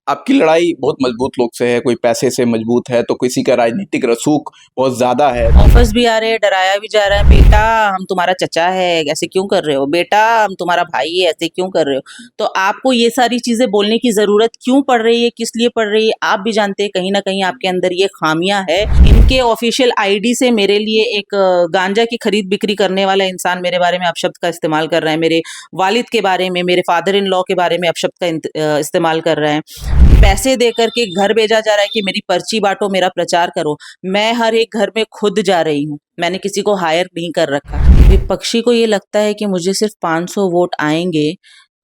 आपकी लड़ाई बहुत मजबूत लोग से है, कोई पैसे से मजबूत है तो किसी का राजनीतिक रसूख बहुत ज्यादा है। ऑफर्स भी आ रहे हैं, डराया भी जा रहा है, बेटा हम तुम्हारा चचा है ऐसे क्यों कर रहे हो, बेटा हम तुम्हारा भाई है ऐसे क्यों कर रहे हो। तो आपको ये सारी चीजें बोलने की जरूरत क्यों पड़ रही है, किस लिए पड़ रही है, आप भी जानते हैं कहीं ना कहीं आपके अंदर ये खामियां है। इनके ऑफिशियल आईडी से मेरे लिए एक गांजा की खरीद बिक्री करने वाला इंसान मेरे बारे में अपशब्द का इस्तेमाल कर रहा है, मेरे वालिद के बारे में, मेरे फादर इन लॉ के बारे में अपशब्द का इस्तेमाल कर रहा है। पैसे दे करके घर भेजा जा रहा है कि मेरी पर्ची बांटो, मेरा प्रचार करो। मैं हर एक घर में खुद जा रही हूँ, मैंने किसी को हायर नहीं कर रखा। विपक्षी को ये लगता है कि मुझे सिर्फ 500 वोट आएंगे,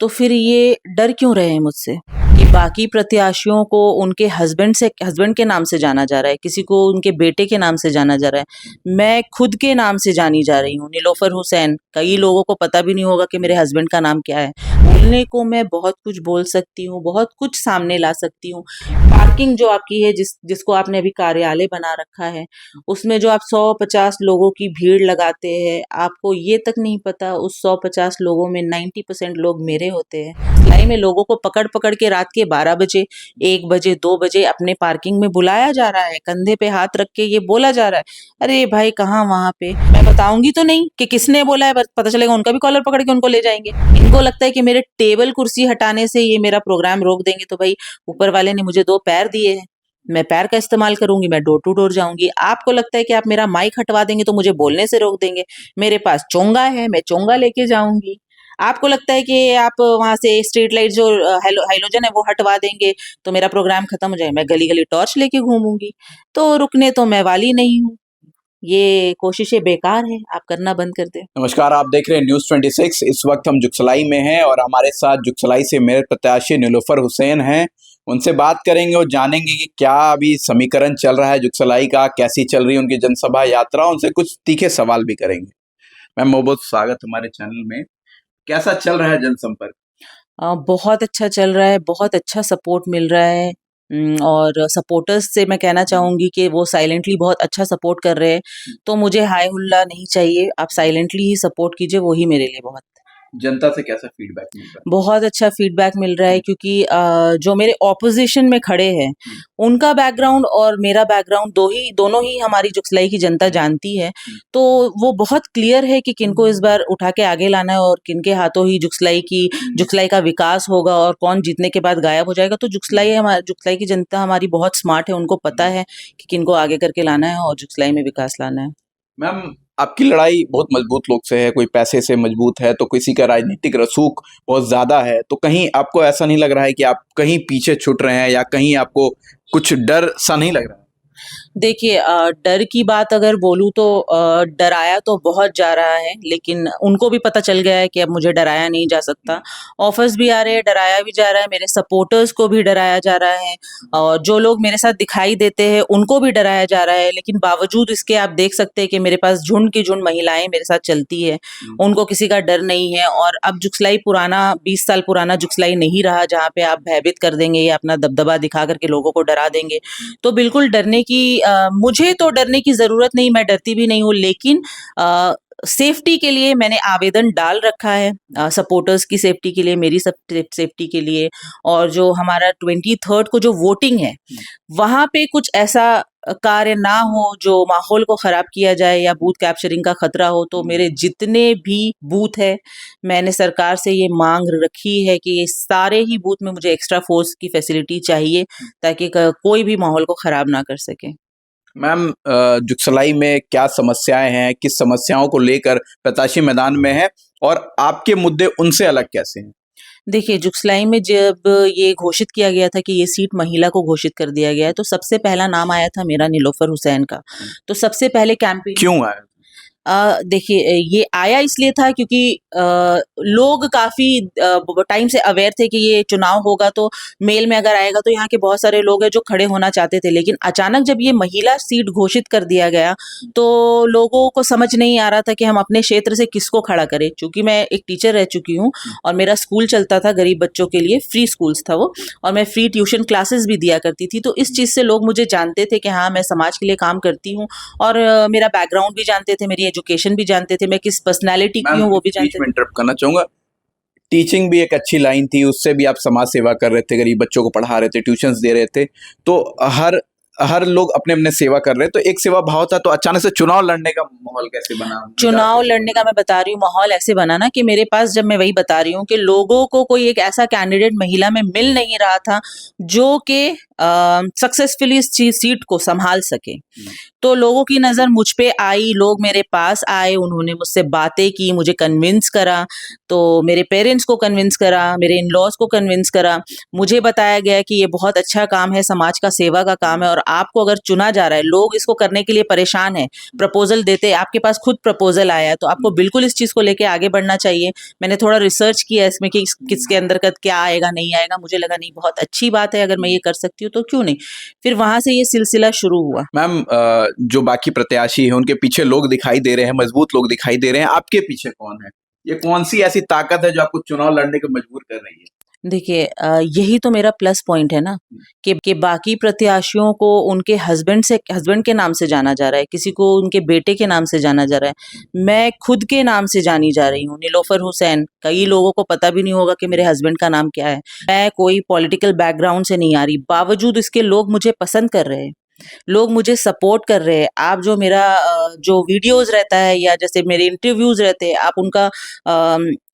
तो फिर ये डर क्यों रहे हैं मुझसे कि बाकी प्रत्याशियों को उनके हस्बैंड के नाम से जाना जा रहा है, किसी को उनके बेटे के नाम से जाना जा रहा है। मैं खुद के नाम से जानी जा रही हूँ, नीलोफर हुसैन। कई लोगों को पता भी नहीं होगा कि मेरे हस्बैंड का नाम क्या है। बोलने को मैं बहुत कुछ बोल सकती हूँ, बहुत कुछ सामने ला सकती हूँ। पार्किंग जो आपकी है, जिसको आपने अभी कार्यालय बना रखा है, उसमें जो आप 150 लोगों की भीड़ लगाते हैं, आपको ये तक नहीं पता उस 150 लोगों में 90% लोग मेरे होते हैं। सिलाई में लोगों को पकड़ पकड़ के रात के 12 बजे, 1 बजे, 2 बजे अपने पार्किंग में बुलाया जा रहा है, कंधे पे हाथ रख के ये बोला जा रहा है, अरे भाई कहाँ वहां पे, मैं बताऊंगी तो नहीं कि किसने बोला है, पता चलेगा उनका भी कॉलर पकड़ के उनको ले जाएंगे। इनको लगता है कि मेरे टेबल कुर्सी हटाने से ये मेरा प्रोग्राम रोक देंगे। तो भाई ऊपर वाले ने मुझे 2 पैर दिए हैं, मैं पैर का इस्तेमाल करूंगी, मैं डोर टू डोर जाऊंगी। आपको लगता है कि आप मेरा माइक हटवा देंगे तो मुझे बोलने से रोक देंगे। मेरे पास चोंगा है, मैं चोंगा लेके जाऊंगी। आपको लगता है कि आप वहां से स्ट्रीट लाइट जो हाइलोजन है वो हटवा देंगे तो मेरा प्रोग्राम खत्म हो जाएगा। मैं गली गली टॉर्च लेके घूमूंगी। तो रुकने तो मैं वाली नहीं हूँ। ये कोशिशें बेकार है, आप करना बंद कर दें। नमस्कार, आप देख रहे हैं न्यूज़ 26। इस वक्त हम जुगसलाई में हैं और हमारे साथ जुगसलाई से मेयर प्रत्याशी नीलोफर हुसैन हैं। उनसे बात करेंगे और जानेंगे कि क्या अभी समीकरण चल रहा है जुगसलाई का, कैसी चल रही है उनकी जनसभा यात्रा। उनसे कुछ तीखे सवाल भी करेंगे। मैम, बहुत बहुत स्वागत हमारे चैनल में। कैसा चल रहा है जनसंपर्क? बहुत अच्छा चल रहा है, बहुत अच्छा सपोर्ट मिल रहा है। और सपोर्टर्स से मैं कहना चाहूँगी कि वो साइलेंटली बहुत अच्छा सपोर्ट कर रहे हैं। तो मुझे हाय हुल्ला नहीं चाहिए, आप साइलेंटली ही सपोर्ट कीजिए, वो ही मेरे लिए बहुत। जनता से कैसा फीडबैक मिल रहा बहुत अच्छा फीडबैक मिल रहा है क्योंकि जो मेरे ऑपोजिशन में खड़े हैं, उनका बैकग्राउंड और मेरा बैकग्राउंड दोनों ही हमारी जुगसलाई की जनता जानती है। तो वो बहुत क्लियर है कि किनको इस बार उठा के आगे लाना है और किनके हाथों ही जुगसलाई का विकास होगा और कौन जीतने के बाद गायब हो जाएगा। तो जुगसलाई की जनता हमारी बहुत स्मार्ट है, उनको पता है कि किनको आगे करके लाना है और जुगसलाई में विकास लाना है। मैम, आपकी लड़ाई बहुत मजबूत लोग से है, कोई पैसे से मजबूत है तो किसी का राजनीतिक रसूख बहुत ज्यादा है। तो कहीं आपको ऐसा नहीं लग रहा है कि आप कहीं पीछे छूट रहे हैं या कहीं आपको कुछ डर सा नहीं लग रहा है? देखिए, डर की बात अगर बोलूँ तो डराया तो बहुत जा रहा है, लेकिन उनको भी पता चल गया है कि अब मुझे डराया नहीं जा सकता। ऑफर्स भी आ रहे हैं, डराया भी जा रहा है, मेरे सपोर्टर्स को भी डराया जा रहा है और जो लोग मेरे साथ दिखाई देते हैं उनको भी डराया जा रहा है। लेकिन बावजूद इसके आप देख सकते हैं कि मेरे पास झुंड की झुंड महिलाएं मेरे साथ चलती है, उनको किसी का डर नहीं है। और अब जुगसलाई पुराना 20 साल पुराना जुगसलाई नहीं रहा जहाँ पे आप भयभीत कर देंगे या अपना दबदबा दिखा करके लोगों को डरा देंगे। तो बिल्कुल डरने की मुझे तो डरने की जरूरत नहीं, मैं डरती भी नहीं हूँ। लेकिन सेफ्टी के लिए मैंने आवेदन डाल रखा है, सपोर्टर्स की सेफ्टी के लिए, मेरी सेफ्टी के लिए। और जो हमारा 23 को जो वोटिंग है वहां पे कुछ ऐसा कार्य ना हो जो माहौल को खराब किया जाए या बूथ कैप्चरिंग का खतरा हो। तो मेरे जितने भी बूथ है, मैंने सरकार से ये मांग रखी है कि ये सारे ही बूथ में मुझे एक्स्ट्रा फोर्स की फैसिलिटी चाहिए ताकि कोई भी माहौल को खराब ना कर सके। मैम, जुगसलाई में क्या समस्याएं हैं, किस समस्याओं को लेकर प्रत्याशी मैदान में है और आपके मुद्दे उनसे अलग कैसे हैं? देखिए, जुगसलाई में जब ये घोषित किया गया था कि ये सीट महिला को घोषित कर दिया गया है, तो सबसे पहला नाम आया था मेरा, नीलोफर हुसैन का। तो सबसे पहले कैंपेन क्यों आया? देखिए, ये आया इसलिए था क्योंकि लोग काफी टाइम से अवेयर थे कि ये चुनाव होगा, तो मेल में अगर आएगा तो यहाँ के बहुत सारे लोग हैं जो खड़े होना चाहते थे। लेकिन अचानक जब ये महिला सीट घोषित कर दिया गया तो लोगों को समझ नहीं आ रहा था कि हम अपने क्षेत्र से किसको खड़ा करें। चूंकि मैं एक टीचर रह चुकी हूँ और मेरा स्कूल चलता था गरीब बच्चों के लिए, फ्री स्कूल्स था वो, और मैं फ्री ट्यूशन क्लासेस भी दिया करती थी। तो इस चीज से लोग मुझे जानते थे कि हाँ, मैं समाज के लिए काम करती हूँ। और मेरा बैकग्राउंड भी जानते थे, मेरी एजुकेशन भी जानते थे, मैं किस पर्सनालिटी की हूँ वो भी जानते थे। इंटरप्ट करना चाहूंगा। टीचिंग भी एक अच्छी लाइन थी, उससे भी आप समाज सेवा कर रहे थे, गरीब बच्चों को पढ़ा रहे थे, ट्यूशंस दे रहे थे। तो हर हर लोग अपने अपने सेवा कर रहे हैं, तो एक सेवा भाव था। तो अचानक से चुनाव लड़ने का माहौल कैसे बना, विचार चुनाव कैसे लड़ने बना? का मैं बता रही हूँ माहौल ऐसे बना ना कि मेरे पास, जब मैं वही बता रही हूँ कि लोगों को कोई एक ऐसा कैंडिडेट महिला में मिल नहीं रहा था जो कि सक्सेसफुली इस सीट को संभाल सके। तो लोगों की नज़र मुझ पे आई, लोग मेरे पास आए, उन्होंने मुझसे बातें की, मुझे कन्विंस करा, तो मेरे पेरेंट्स को कन्विंस करा, मेरे इन लॉज को कन्विंस करा। मुझे बताया गया कि ये बहुत अच्छा काम है, समाज का सेवा का काम है, और आपको अगर चुना जा रहा है, लोग इसको करने के लिए परेशान है, प्रपोजल देते, आपके पास खुद प्रपोजल आया है, तो आपको बिल्कुल इस चीज़ को लेके आगे बढ़ना चाहिए। मैंने थोड़ा रिसर्च किया इसमें कि किसके अंतर्गत क्या आएगा नहीं आएगा, मुझे लगा नहीं बहुत अच्छी बात है, अगर मैं ये कर सकती हूँ तो क्यों नहीं। फिर वहां से ये सिलसिला शुरू हुआ। मैम, जो बाकी प्रत्याशी हैं उनके पीछे लोग दिखाई दे रहे हैं, मजबूत लोग दिखाई दे रहे हैं, आपके पीछे कौन है? ये कौन सी ऐसी ताकत है जो आपको चुनाव लड़ने को मजबूर कर रही है? देखिए, यही तो मेरा प्लस पॉइंट है ना कि बाकी प्रत्याशियों को उनके हस्बैंड के नाम से जाना जा रहा है, किसी को उनके बेटे के नाम से जाना जा रहा है। मैं खुद के नाम से जानी जा रही हूँ, नीलोफर हुसैन। कई लोगों को पता भी नहीं होगा कि मेरे हस्बैंड का नाम क्या है। मैं कोई पॉलिटिकल बैकग्राउंड से नहीं आ रही, बावजूद इसके लोग मुझे पसंद कर रहे हैं, लोग मुझे सपोर्ट कर रहे हैं। आप जो मेरा जो वीडियोस रहता है या जैसे मेरे इंटरव्यूज रहते हैं, आप उनका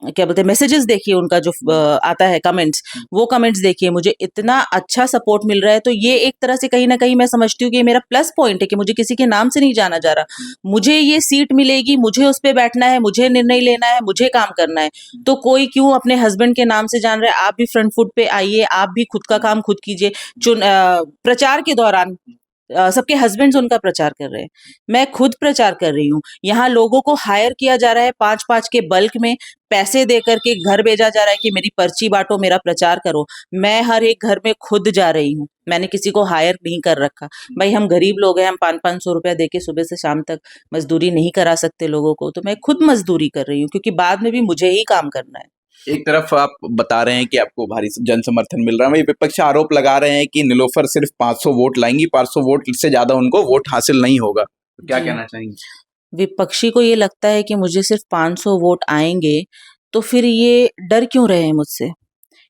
क्या बोलते हैं, मैसेजेस देखिए, उनका जो आता है कमेंट्स, वो कमेंट्स देखिए, मुझे इतना अच्छा सपोर्ट मिल रहा है। तो ये एक तरह से कहीं ना कहीं मैं समझती हूँ कि ये मेरा प्लस पॉइंट है कि मुझे किसी के नाम से नहीं जाना जा रहा। मुझे ये सीट मिलेगी, मुझे उस पर बैठना है, मुझे निर्णय लेना है, मुझे काम करना है। तो कोई क्यों अपने हस्बैंड के नाम से जान रहा है? आप भी फ्रंट फुट पे आइए, आप भी खुद का काम खुद कीजिए। प्रचार के दौरान सबके हस्बैंड्स उनका प्रचार कर रहे हैं, मैं खुद प्रचार कर रही हूँ। यहाँ लोगों को हायर किया जा रहा है, 5-5 के बल्क में पैसे दे करके घर भेजा जा रहा है कि मेरी पर्ची बांटो, मेरा प्रचार करो। मैं हर एक घर में खुद जा रही हूँ, मैंने किसी को हायर नहीं कर रखा। भाई, हम गरीब लोग हैं, हम 500-500 रुपया दे के सुबह से शाम तक मजदूरी नहीं करा सकते लोगों को, तो मैं खुद मजदूरी कर रही हूँ, क्योंकि बाद में भी मुझे ही काम करना है। एक तरफ आप बता रहे हैं कि आपको भारी जन समर्थन मिल रहा है, वहीं विपक्ष आरोप लगा रहे हैं कि नीलोफर सिर्फ 500 वोट लाएंगी, 500 वोट से ज्यादा उनको वोट हासिल नहीं होगा। तो क्या जी, कहना चाहेंगे? विपक्षी को ये लगता है कि मुझे सिर्फ 500 वोट आएंगे, तो फिर ये डर क्यों रहे हैं मुझसे?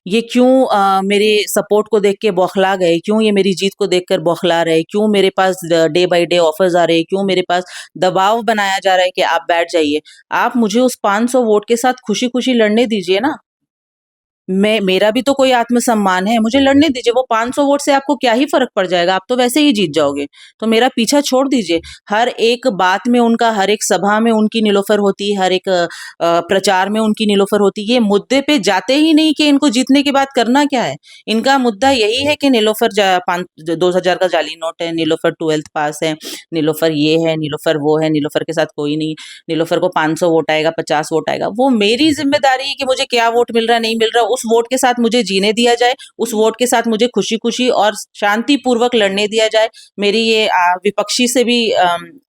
ये क्यों मेरे सपोर्ट को देख के बौखला गए? क्यों ये मेरी जीत को देखकर बौखला रहे? क्यों मेरे पास डे बाय डे ऑफर्स आ रहे हैं? क्यों मेरे पास दबाव बनाया जा रहा है कि आप बैठ जाइए? आप मुझे उस 500 वोट के साथ खुशी-खुशी लड़ने दीजिए ना। मेरा भी तो कोई आत्मसम्मान है, मुझे लड़ने दीजिए। वो 500 वोट से आपको क्या ही फ़र्क पड़ जाएगा, आप तो वैसे ही जीत जाओगे। तो मेरा पीछा छोड़ दीजिए। हर एक बात में उनका, हर एक सभा में उनकी नीलोफ़र होती है, हर एक प्रचार में उनकी नीलोफ़र होती है। ये मुद्दे पे जाते ही नहीं कि इनको जीतने के बाद करना क्या है। इनका मुद्दा यही है कि नीलोफ़र 2000 का जाली नोट है, नीलोफ़र 12th पास है, नीलोफ़र ये है, नीलोफ़र वो है, नीलोफ़र के साथ कोई नहीं, नीलोफ़र को 500 वोट आएगा, 50 वोट आएगा। वो मेरी ज़िम्मेदारी है कि मुझे क्या वोट मिल रहा है, नहीं मिल रहा, उस वोट के साथ मुझे जीने दिया जाए, उस वोट के साथ मुझे खुशी-खुशी और शांतिपूर्वक लड़ने दिया जाए। मेरी ये विपक्षी से भी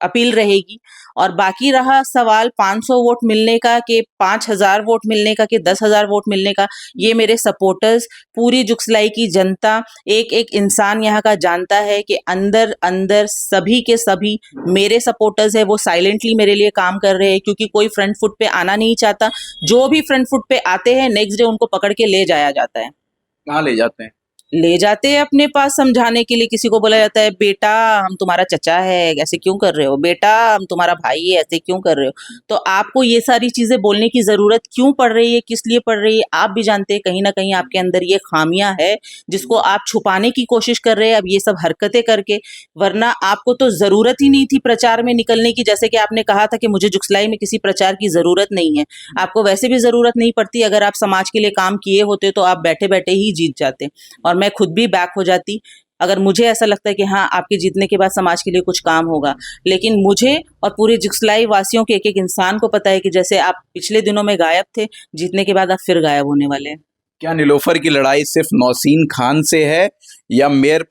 अपील रहेगी। और बाकी रहा सवाल 500 वोट मिलने का कि 5000 वोट मिलने का कि 10,000 वोट मिलने का, ये मेरे सपोर्टर्स, पूरी जुगसलाई की जनता, एक-एक इंसान यहाँ का जानता है कि अंदर-अंदर सभी के सभी मेरे सपोर्टर्स हैं। वो साइलेंटली मेरे लिए काम कर रहे हैं, क्योंकि कोई फ्रंट फुट पे आना नहीं चाहता। जो भी फ्रंट फुट पे आते हैं, नेक्स्ट डे उनको पकड़ के ले जाया जाता है। कहाँ ले जाते हैं? ले जाते हैं अपने पास समझाने के लिए। किसी को बोला जाता है, बेटा हम तुम्हारा चचा है, ऐसे क्यों कर रहे हो? बेटा हम तुम्हारा भाई है, ऐसे क्यों कर रहे हो? तो आपको ये सारी चीजें बोलने की जरूरत क्यों पड़ रही है, किस लिए पड़ रही है? आप भी जानते हैं कहीं ना कहीं आपके अंदर ये खामियां है, जिसको आप छुपाने की कोशिश कर रहे हैं अब ये सब हरकतें करके। वरना आपको तो जरूरत ही नहीं थी प्रचार में निकलने की। जैसे कि आपने कहा था कि मुझे जुगसलाई में किसी प्रचार की जरूरत नहीं है, आपको वैसे भी जरूरत नहीं पड़ती। अगर आप समाज के लिए काम किए होते तो आप बैठे बैठे ही जीत जाते, और मैं खुद भी बैक हो जाती अगर मुझे ऐसा लगता है कि हाँ, आपके जीतने के बाद समाज के लिए कुछ काम होगा। लेकिन मुझे और पूरे जुगसलाई वासियों के एक-एक इंसान को पता है कि जैसे आप पिछले दिनों में गायब थे, जीतने के बाद आप फिर गायब होने वाले हैं। क्या नीलोफर की लड़ाई सिर्फ नौसीन खान से है, या मेयर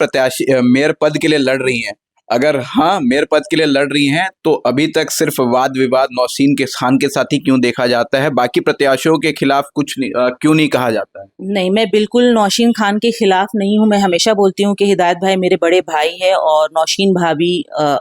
पद के लिए लड़ रही हैं? अगर हाँ मेयर पद के लिए लड़ रही हैं तो अभी तक सिर्फ वाद विवाद नौशीन के खान के साथ ही क्यों देखा जाता है, बाकी प्रत्याशियों के खिलाफ कुछ नहीं, क्यों नहीं कहा जाता है? नहीं, मैं बिल्कुल नौशीन खान के खिलाफ नहीं हूँ। मैं हमेशा बोलती हूँ कि हिदायत भाई मेरे बड़े भाई है और नौशीन भाभी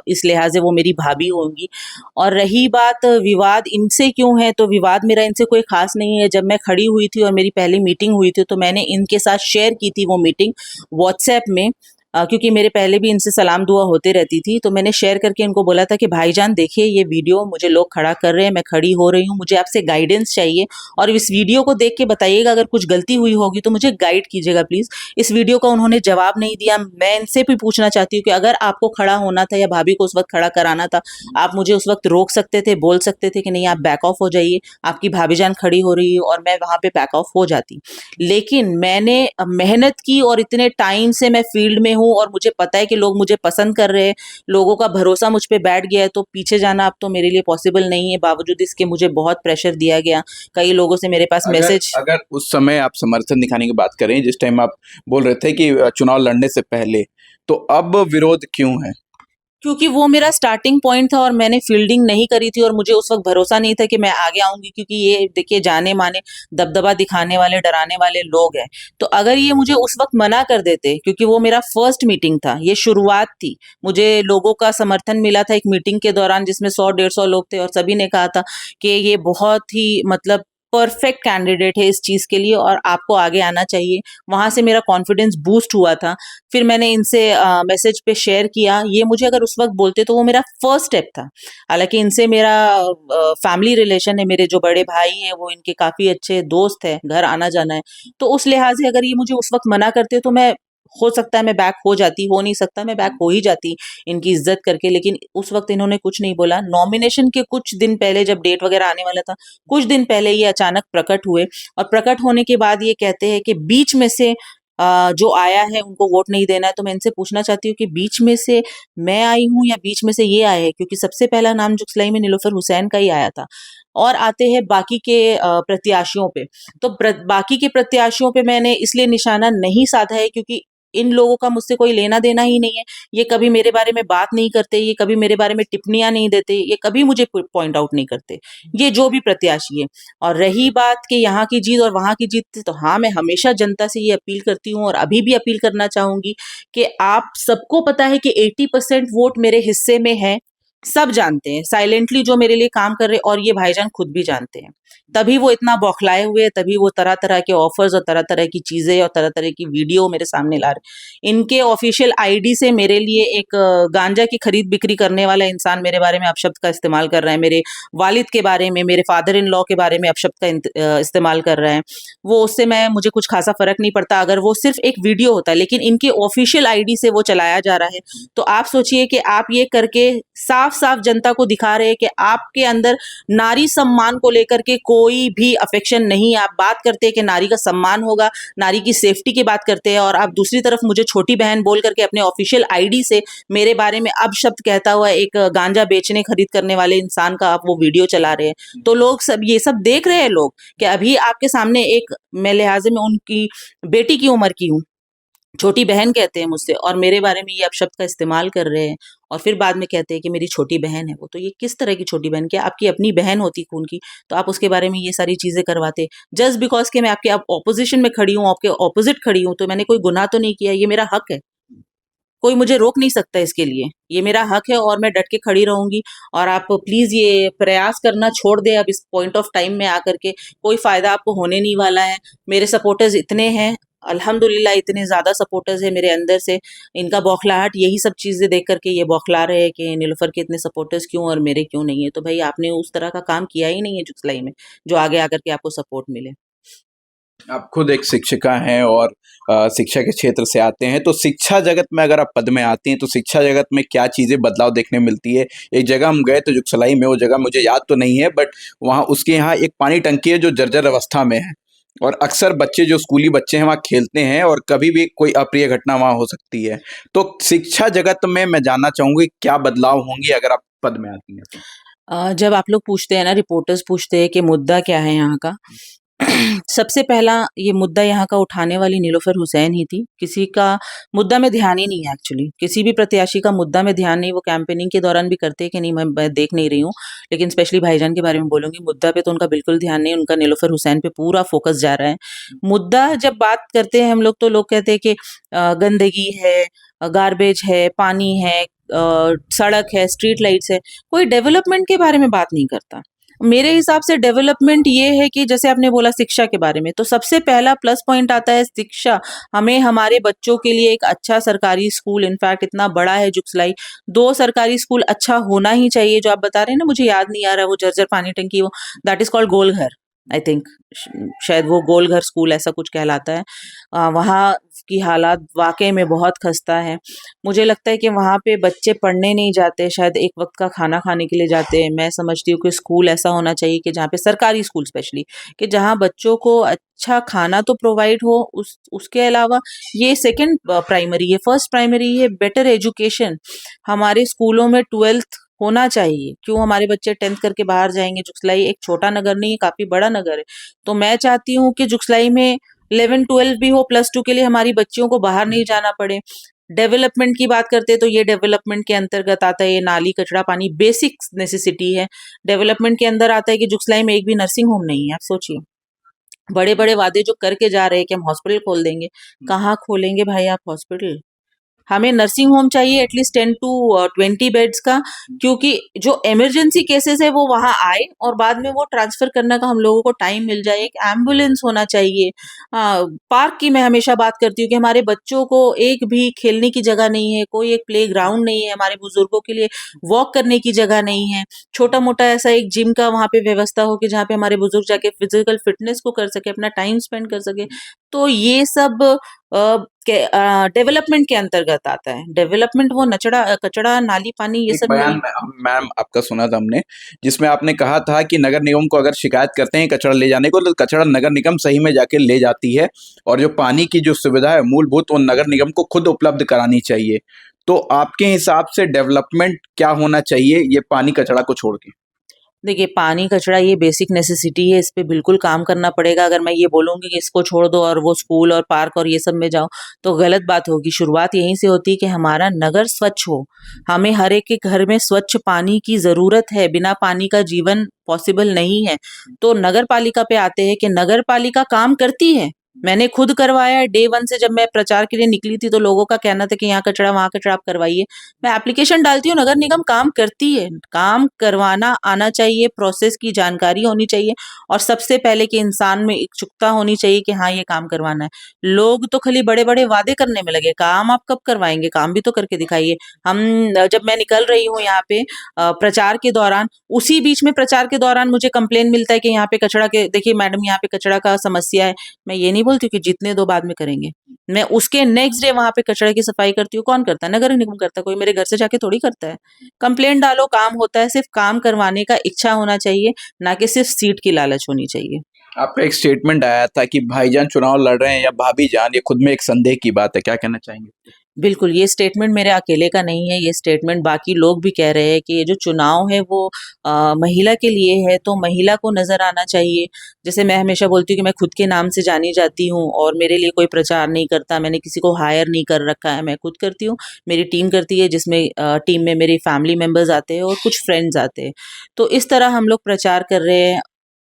इस लिहाज से वो मेरी भाभी होंगी। और रही बात विवाद इनसे क्यों है, तो विवाद मेरा इनसे कोई खास नहीं है। जब मैं खड़ी हुई थी और मेरी पहली मीटिंग हुई थी तो मैंने इनके साथ शेयर की थी वो मीटिंग व्हाट्सएप में, क्योंकि मेरे पहले भी इनसे सलाम दुआ होते रहती थी। तो मैंने शेयर करके इनको बोला था कि भाईजान देखिए ये वीडियो मुझे लोग खड़ा कर रहे हैं, मैं खड़ी हो रही हूँ, मुझे आपसे गाइडेंस चाहिए और इस वीडियो को देख के बताइएगा अगर कुछ गलती हुई होगी तो मुझे गाइड कीजिएगा प्लीज़। इस वीडियो का उन्होंने जवाब नहीं दिया। मैं इनसे भी पूछना चाहती हूँ कि अगर आपको खड़ा होना था या भाभी को उस वक्त खड़ा कराना था, आप मुझे उस वक्त रोक सकते थे, बोल सकते थे कि नहीं आप बैक ऑफ हो जाइए, आपकी भाभी जान खड़ी हो रही है, और मैं वहाँ पे बैक ऑफ हो जाती। लेकिन मैंने मेहनत की और इतने टाइम से मैं फील्ड में हूँ और मुझे पता है कि लोग मुझे पसंद कर रहे हैं, लोगों का भरोसा मुझ पे बैठ गया है, तो पीछे जाना अब तो मेरे लिए पॉसिबल नहीं है। बावजूद इसके मुझे बहुत प्रेशर दिया गया, कई लोगों से मेरे पास अगर मैसेज। अगर उस समय आप समर्थन दिखाने की बात करें जिस टाइम आप बोल रहे थे कि चुनाव लड़ने से पहले, तो अब विरोध क्यों है? क्योंकि वो मेरा स्टार्टिंग पॉइंट था और मैंने फील्डिंग नहीं करी थी और मुझे उस वक्त भरोसा नहीं था कि मैं आगे आऊंगी, क्योंकि ये देखिए जाने माने दबदबा दिखाने वाले डराने वाले लोग हैं। तो अगर ये मुझे उस वक्त मना कर देते, क्योंकि वो मेरा फर्स्ट मीटिंग था, ये शुरुआत थी, मुझे लोगों का समर्थन मिला था एक मीटिंग के दौरान जिसमें 100-150 लोग थे और सभी ने कहा था कि ये बहुत ही मतलब परफेक्ट कैंडिडेट है इस चीज के लिए और आपको आगे आना चाहिए। वहां से मेरा कॉन्फिडेंस बूस्ट हुआ था। फिर मैंने इनसे मैसेज पे शेयर किया। ये मुझे अगर उस वक्त बोलते तो वो मेरा फर्स्ट स्टेप था। हालांकि इनसे मेरा फैमिली रिलेशन है, मेरे जो बड़े भाई हैं वो इनके काफी अच्छे दोस्त हैं, घर आना जाना है। तो उस लिहाज से अगर ये मुझे उस वक्त मना करते तो मैं, हो सकता है मैं बैक हो जाती, हो नहीं सकता मैं बैक हो ही जाती इनकी इज्जत करके। लेकिन उस वक्त इन्होंने कुछ नहीं बोला। नॉमिनेशन के कुछ दिन पहले जब डेट वगैरह आने वाला था, कुछ दिन पहले ये अचानक प्रकट हुए और प्रकट होने के बाद ये कहते हैं कि बीच में से जो आया है उनको वोट नहीं देना है। तो मैं इनसे पूछना चाहती हूँ कि बीच में से मैं आई हूँ या बीच में से ये आए हैं, क्योंकि सबसे पहला नाम जुगसलाई में नीलोफर हुसैन का ही आया था। और आते हैं बाकी के प्रत्याशियों पे। तो बाकी के प्रत्याशियों पे मैंने इसलिए निशाना नहीं साधा है क्योंकि इन लोगों का मुझसे कोई लेना देना ही नहीं है। ये कभी मेरे बारे में बात नहीं करते, ये कभी मेरे बारे में टिप्पणियां नहीं देते, ये कभी मुझे पॉइंट आउट नहीं करते, ये जो भी प्रत्याशी है। और रही बात कि यहाँ की जीत और वहां की जीत, तो हाँ मैं हमेशा जनता से ये अपील करती हूँ और अभी भी अपील करना चाहूंगी कि आप सबको पता है कि 80% वोट मेरे हिस्से में है। सब जानते हैं साइलेंटली जो मेरे लिए काम कर रहे हैं, और ये भाईजान खुद भी जानते हैं। तभी वो इतना बौखलाए हुए, तभी वो तरह तरह के ऑफर्स और तरह तरह की चीजें और तरह तरह की वीडियो मेरे सामने ला रहे। इनके ऑफिशियल आईडी से मेरे लिए एक गांजा की खरीद बिक्री करने वाला इंसान मेरे बारे में अपशब्द का इस्तेमाल कर रहा है, मेरे वालिद के बारे में, मेरे फादर इन लॉ के बारे में अपशब्द का इस्तेमाल कर रहा है। वो उससे मुझे कुछ खासा फर्क नहीं पड़ता अगर वो सिर्फ एक वीडियो होता है, लेकिन इनके ऑफिशियल आईडी से वो चलाया जा रहा है। तो आप सोचिए कि आप ये करके साफ साफ जनता को दिखा रहे हैं कि आपके अंदर नारी सम्मान को लेकर के कोई भी अफेक्शन नहीं है। आप बात करते हैं कि नारी का सम्मान होगा, नारी की सेफ्टी की बात करते हैं, और आप दूसरी तरफ मुझे छोटी बहन बोल करके अपने ऑफिशियल आईडी से मेरे बारे में अब शब्द कहता हुआ एक गांजा बेचने खरीद करने वाले इंसान का आप वो वीडियो चला रहे हैं। तो लोग सब ये सब देख रहे हैं लोग कि अभी आपके सामने एक, मैं लिहाजे में उनकी बेटी की उम्र की हूँ, छोटी बहन कहते हैं मुझसे, और मेरे बारे में ये अपशब्द का इस्तेमाल कर रहे हैं और फिर बाद में कहते हैं कि मेरी छोटी बहन है वो। तो ये किस तरह की छोटी बहन? क्या आपकी अपनी बहन होती खून की तो आप उसके बारे में ये सारी चीजें करवाते? जस्ट बिकॉज कि मैं आपके ऑपोजिशन में खड़ी हूँ, आपके ऑपोजिट खड़ी हूँ, तो मैंने कोई गुनाह तो नहीं किया। ये मेरा हक है, कोई मुझे रोक नहीं सकता इसके लिए। ये मेरा हक है और मैं डट के खड़ी रहूंगी। और आप प्लीज ये प्रयास करना छोड़ दें अब इस पॉइंट ऑफ टाइम में आकर के, कोई फायदा आपको होने नहीं वाला है। मेरे सपोर्टर्स इतने हैं, अल्हम्दुलिल्लाह इतने ज्यादा सपोर्टर्स है मेरे अंदर से। इनका बौखलाहट, यही सब चीजें देख करके ये बौखला रहे हैं कि नीलोफर के इतने सपोर्टर्स क्यों और मेरे क्यों नहीं है। तो भाई आपने उस तरह का काम किया ही नहीं है जुगसलाई में जो आगे आकर के आपको सपोर्ट मिले। आप खुद एक शिक्षिका हैं और शिक्षा के क्षेत्र से आते हैं, तो शिक्षा जगत में अगर आप पद में आती हैं तो शिक्षा जगत में क्या चीज़ें बदलाव देखने मिलती है? एक जगह हम गए थे जुगसलाई में, वो जगह मुझे याद तो नहीं है, बट वहाँ उसके यहाँ एक पानी टंकी है जो जर्जर अवस्था में है और अक्सर बच्चे जो स्कूली बच्चे हैं वहाँ खेलते हैं और कभी भी कोई अप्रिय घटना वहाँ हो सकती है। तो शिक्षा जगत में मैं जानना चाहूँगी क्या बदलाव होंगे अगर आप पद में आती हैं तो? जब आप लोग पूछते हैं ना, रिपोर्टर्स पूछते हैं कि मुद्दा क्या है यहाँ का, सबसे पहला ये मुद्दा यहाँ का उठाने वाली नीलोफर हुसैन ही थी। किसी का मुद्दा में ध्यान ही नहीं है एक्चुअली, किसी भी प्रत्याशी का मुद्दा में ध्यान नहीं। वो कैंपेनिंग के दौरान भी करते हैं कि नहीं, मैं देख नहीं रही हूँ, लेकिन स्पेशली भाईजान के बारे में बोलूंगी, मुद्दा पे तो उनका बिल्कुल ध्यान नहीं, उनका नीलोफर हुसैन पे पूरा फोकस जा रहा है। मुद्दा जब बात करते हैं हम लोग, तो लोग कहते हैं कि गंदगी है, गार्बेज है, पानी है, सड़क है, स्ट्रीट लाइट्स है, कोई डेवलपमेंट के बारे में बात नहीं करता। मेरे हिसाब से डेवलपमेंट ये है कि जैसे आपने बोला शिक्षा के बारे में, तो सबसे पहला प्लस पॉइंट आता है शिक्षा। हमें हमारे बच्चों के लिए एक अच्छा सरकारी स्कूल, इनफैक्ट इतना बड़ा है जुगसलाई, 2 सरकारी स्कूल अच्छा होना ही चाहिए। जो आप बता रहे हैं ना, मुझे याद नहीं आ रहा वो जर्जर पानी टंकी, वो that is called Golghar, I think, शायद वो गोलघर स्कूल ऐसा कुछ कहलाता है। वहाँ की हालात वाकई में बहुत खस्ता है। मुझे लगता है कि वहाँ पे बच्चे पढ़ने नहीं जाते, शायद एक वक्त का खाना खाने के लिए जाते हैं। मैं समझती हूँ कि स्कूल ऐसा होना चाहिए कि जहाँ पे सरकारी स्कूल स्पेशली, कि जहाँ बच्चों को अच्छा खाना तो प्रोवाइड हो, उसके अलावा ये सेकंड प्राइमरी है, फर्स्ट प्राइमरी है बेटर एजुकेशन। हमारे स्कूलों में 12th होना चाहिए। क्यों हमारे बच्चे 10th करके बाहर जाएंगे? जुगसलाई एक छोटा नगर नहीं है, काफी बड़ा नगर है। तो मैं चाहती हूँ कि जुगसलाई में 11-12 भी हो, +2 के लिए हमारी बच्चियों को बाहर नहीं जाना पड़े। डेवलपमेंट की बात करते हैं तो ये डेवलपमेंट के अंतर्गत आता है। ये नाली, कचरा, पानी बेसिक नेसेसिटी है। डेवलपमेंट के अंदर आता है कि जुगसलाई में एक भी नर्सिंग होम नहीं है। आप सोचिए, बड़े बड़े वादे जो करके जा रहे हैं कि हम हॉस्पिटल खोल देंगे, कहाँ खोलेंगे भाई आप हॉस्पिटल? हमें नर्सिंग होम चाहिए एटलीस्ट 10 टू 20 बेड्स का, क्योंकि जो इमरजेंसी केसेस है वो वहां आए और बाद में वो ट्रांसफर करने का हम लोगों को टाइम मिल जाए। एक एम्बुलेंस होना चाहिए। पार्क की मैं हमेशा बात करती हूँ कि हमारे बच्चों को एक भी खेलने की जगह नहीं है, कोई एक प्ले ग्राउंड नहीं है, हमारे बुजुर्गों के लिए वॉक करने की जगह नहीं है। छोटा मोटा ऐसा एक जिम का वहां पे व्यवस्था हो कि जहाँ पे हमारे बुजुर्ग जाके फिजिकल फिटनेस को कर सके, अपना टाइम स्पेंड कर सके। तो ये सब डेवलपमेंट के अंतर्गत आता है। डेवलपमेंट वो नचड़ा, कचड़ा, नाली, पानी, ये एक सब बयान नहीं। मैम आपका सुना था हमने, जिसमें आपने कहा था कि नगर निगम को अगर शिकायत करते हैं कचरा ले जाने को, तो कचरा नगर निगम सही में जाके ले जाती है, और जो पानी की जो सुविधा है मूलभूत, वो नगर निगम को खुद उपलब्ध करानी चाहिए। तो आपके हिसाब से डेवलपमेंट क्या होना चाहिए, ये पानी कचरा को छोड़ के? देखिए, पानी, कचरा ये बेसिक नेसेसिटी है, इस पे बिल्कुल काम करना पड़ेगा। अगर मैं ये बोलूँगी कि इसको छोड़ दो और वो स्कूल और पार्क और ये सब में जाओ, तो गलत बात होगी। शुरुआत यहीं से होती है कि हमारा नगर स्वच्छ हो। हमें हर एक के घर में स्वच्छ पानी की ज़रूरत है, बिना पानी का जीवन पॉसिबल नहीं है। तो नगर पालिका पे आते हैं कि नगर पालिका काम करती है। मैंने खुद करवाया है। डे 1 से जब मैं प्रचार के लिए निकली थी, तो लोगों का कहना था कि यहाँ कचरा, वहाँ कचरा, आप करवाइए। मैं एप्लीकेशन डालती हूँ, नगर निगम काम करती है। काम करवाना आना चाहिए, प्रोसेस की जानकारी होनी चाहिए, और सबसे पहले कि इंसान में इच्छुकता होनी चाहिए कि हाँ, ये काम करवाना है। लोग तो खाली बड़े बड़े वादे करने में लगे, काम आप कब करवाएंगे? काम भी तो करके दिखाइए। हम जब मैं निकल रही हूँ यहाँ पे प्रचार के दौरान, उसी बीच में प्रचार के दौरान मुझे कंप्लेन मिलता है कि यहाँ पे कचरा के, देखिए मैडम, यहाँ पे कचरा का समस्या है। मैं ये नहीं बोलती कि जितने दो बाद में करेंगे। मैं उसके नेक्स्ट डे वहां पे कचरे की सफाई करती हूँ। कौन करता है? नगर निगम करता है। कोई मेरे घर से जाके थोड़ी करता है। कंप्लेंट डालो, काम होता है। सिर्फ काम करवाने का इच्छा होना चाहिए, ना कि सिर्फ सीट की लालच होनी चाहिए। आपका एक स्टेटमेंट आया था कि भाईजान चुनाव लड़ रहे हैं या भाभी जान, ये खुद में एक संदेह की बात है, क्या कहना चाहेंगे? बिल्कुल, ये स्टेटमेंट मेरे अकेले का नहीं है, ये स्टेटमेंट बाकी लोग भी कह रहे हैं कि ये जो चुनाव है वो महिला के लिए है, तो महिला को नज़र आना चाहिए। जैसे मैं हमेशा बोलती हूँ कि मैं खुद के नाम से जानी जाती हूँ और मेरे लिए कोई प्रचार नहीं करता, मैंने किसी को हायर नहीं कर रखा है, मैं खुद करती हूँ, मेरी टीम करती है, जिसमें टीम में मेरी फैमिली मेंबर्स आते हैं और कुछ फ्रेंड्स आते हैं। तो इस तरह हम लोग प्रचार कर रहे हैं।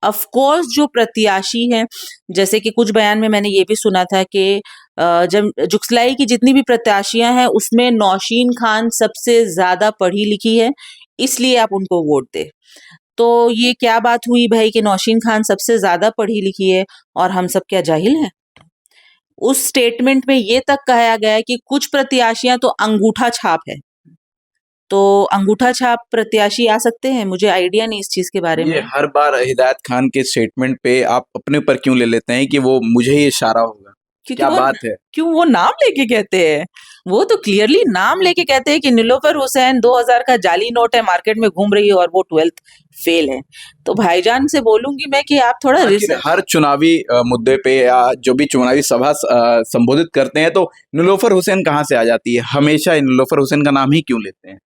ऑफ कोर्स जो प्रत्याशी हैं, जैसे कि कुछ बयान में मैंने ये भी सुना था कि जब जुगसलाई की जितनी भी प्रत्याशियां हैं, उसमें नौशीन खान सबसे ज्यादा पढ़ी लिखी है, इसलिए आप उनको वोट दे। तो ये क्या बात हुई भाई कि नौशीन खान सबसे ज्यादा पढ़ी लिखी है और हम सब क्या जाहिल हैं? उस स्टेटमेंट में ये तक कहा गया है कि कुछ प्रत्याशियां तो अंगूठा छाप है। तो अंगूठा छाप प्रत्याशी आ सकते हैं? मुझे आइडिया नहीं इस चीज के बारे ये में। हर बार हिदायत खान के स्टेटमेंट पे आप अपने ऊपर क्यों ले लेते हैं कि वो मुझे ही इशारा होगा? क्योंकि क्या वो, बात है? क्यों वो नाम लेके कहते हैं? वो तो क्लियरली नाम लेके कहते हैं कि नीलोफर हुसैन 2000 का जाली नोट है, मार्केट में घूम रही है और वो 12th फेल है। तो भाईजान से बोलूंगी मैं कि आप थोड़ा आखिर रिसर्च। हर चुनावी मुद्दे पे या जो भी चुनावी सभा संबोधित करते हैं, तो नीलोफर हुसैन कहाँ से आ जाती है? हमेशा नीलोफर हुसैन का नाम ही क्यों लेते हैं?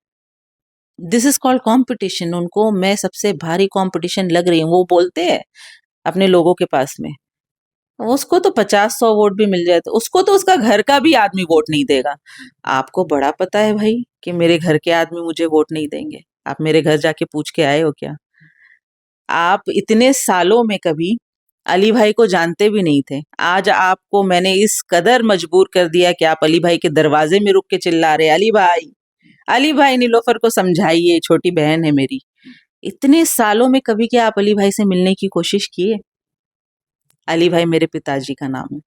This is called competition. उनको मैं सबसे भारी कंपटीशन लग रही हूँ, वो बोलते हैं। अपने लोगों के पास में। उसको तो 50-100 वोट भी मिल जाए तो उसको तो उसका घर का भी आदमी वोट नहीं देगा। आपको बड़ा पता है भाई कि मेरे घर के आदमी मुझे वोट नहीं देंगे। आप मेरे घर जाके पूछ के आए हो क्या? आप इतने सालों में कभी अली भाई को जानते भी नहीं थे। आज आपको मैंने इस कदर मजबूर कर दिया कि आप अली भाई के दरवाजे में रुक के चिल्ला रहे, अली भाई नीलोफर को समझाइए, छोटी बहन है मेरी। इतने सालों में कभी क्या आप अली भाई से मिलने की कोशिश किए? अली भाई मेरे पिताजी का नाम है।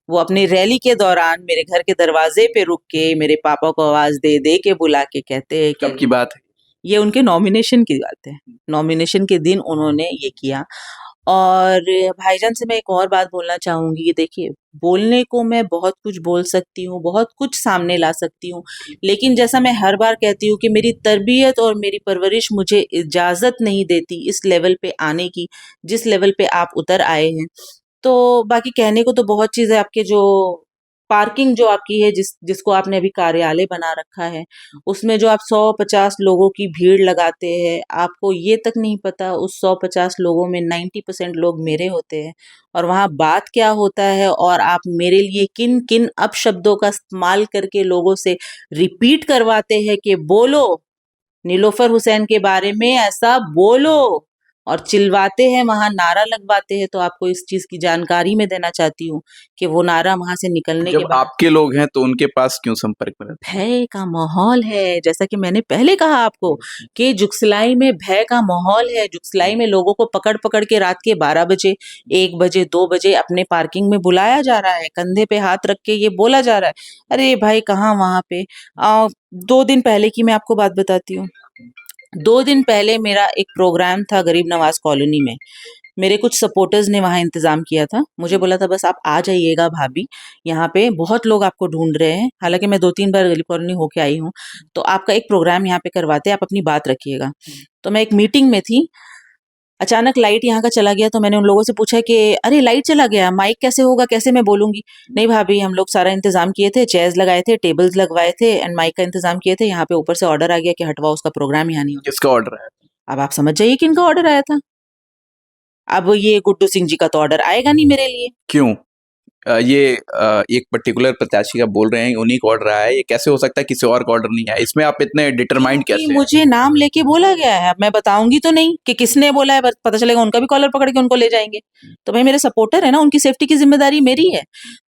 वो अपनी रैली के दौरान मेरे घर के दरवाजे पे रुक के मेरे पापा को आवाज दे दे के बुला के कहते हैं कब कि की बात है? ये उनके नॉमिनेशन की बात है। नॉमिनेशन के दिन उन्होंने ये किया। और भाईजान से मैं एक और बात बोलना चाहूंगी कि देखिए, बोलने को मैं बहुत कुछ बोल सकती हूँ, बहुत कुछ सामने ला सकती हूँ, लेकिन जैसा मैं हर बार कहती हूँ कि मेरी तरबियत और मेरी परवरिश मुझे इजाजत नहीं देती इस लेवल पे आने की, जिस लेवल पे आप उतर आए हैं। तो बाकी कहने को तो बहुत चीज़ है। आपके जो पार्किंग जो आपकी है, जिसको आपने अभी कार्यालय बना रखा है, उसमें जो आप 100-50 लोगों की भीड़ लगाते हैं, आपको ये तक नहीं पता उस 100-50 लोगों में 90% लोग मेरे होते हैं और वहाँ बात क्या होता है, और आप मेरे लिए किन किन अपशब्दों का इस्तेमाल करके लोगों से रिपीट करवाते हैं कि बोलो नीलोफर हुसैन के बारे में ऐसा बोलो, और चिल्लाते हैं, वहां नारा लगवाते हैं। तो आपको इस चीज की जानकारी मैं देना चाहती हूँ कि वो नारा वहां से निकलने के जब बाद आपके लोग हैं तो उनके पास क्यों संपर्क में रहते भय का माहौल है। जैसा कि मैंने पहले कहा आपको कि जुगसलाई में भय का माहौल है। जुगसलाई में लोगों को पकड़ पकड़ के रात के 12 बजे, 1 बजे, 2 बजे अपने पार्किंग में बुलाया जा रहा है, कंधे पे हाथ रख के ये बोला जा रहा है। अरे भाई, कहाँ वहां पे 2 दिन पहले की मैं आपको बात बताती हूँ। 2 दिन पहले मेरा एक प्रोग्राम था गरीब नवाज कॉलोनी में। मेरे कुछ सपोर्टर्स ने वहाँ इंतजाम किया था। मुझे बोला था बस आप आ जाइएगा भाभी, यहाँ पे बहुत लोग आपको ढूंढ रहे हैं। हालांकि मैं 2-3 बार गरीब कॉलोनी होके आई हूँ, तो आपका एक प्रोग्राम यहाँ पे करवाते हैं, आप अपनी बात रखिएगा। तो मैं एक मीटिंग में थी, अचानक लाइट यहाँ का चला गया। तो मैंने उन लोगों से पूछा कि अरे लाइट चला गया, माइक कैसे होगा, कैसे मैं बोलूंगी? नहीं भाभी, हम लोग सारा इंतजाम किए थे, चेयर्स लगाए थे, टेबल्स लगवाए थे एंड माइक का इंतजाम किए थे। यहाँ पे ऊपर से ऑर्डर आ गया कि हटवाओ, उसका प्रोग्राम यहाँ नहीं होगा। किसका ऑर्डर है? अब आप समझ जाइए किनका ऑर्डर आया था। अब ये गुड्डू सिंह जी का तो ऑर्डर आएगा नहीं मेरे लिए। क्यों? ये एक पर्टिकुलर प्रत्याशी का बोल रहे हैं, उन्हीं का ऑर्डर आया है, ये कैसे हो सकता है किसी और का ऑर्डर नहीं आया? इसमें आप इतने डिटरमाइंड क्योंकि कैसे हैं? मुझे नाम लेके बोला गया है। अब मैं बताऊंगी तो नहीं कि किसने बोला है, पता चलेगा उनका भी कॉलर पकड़ के उनको ले जाएंगे। तो भाई मेरे सपोर्टर है ना, उनकी सेफ्टी की जिम्मेदारी मेरी है।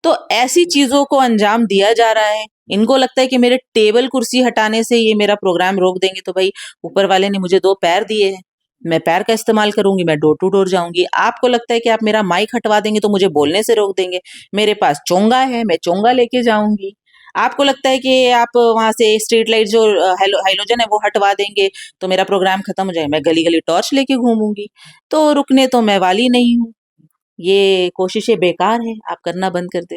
तो ऐसी चीजों को अंजाम दिया जा रहा है। इनको लगता है कि मेरे टेबल कुर्सी हटाने से ये मेरा प्रोग्राम रोक देंगे। तो भाई ऊपर वाले ने मुझे 2 पैर दिए हैं, मैं पैर का इस्तेमाल करूंगी, मैं डोर टू डोर जाऊंगी। आपको लगता है कि आप मेरा माइक हटवा देंगे तो मुझे बोलने से रोक देंगे। मेरे पास चोंगा है, मैं चोंगा लेके जाऊंगी। आपको लगता है कि आप वहां से स्ट्रीट लाइट जो हाइलोजन है वो हटवा देंगे तो मेरा प्रोग्राम खत्म हो जाएगा। मैं गली गली टॉर्च लेके घूमूंगी। तो रुकने तो मैं वाली नहीं हूँ। ये कोशिशें बेकार है, आप करना बंद कर दें।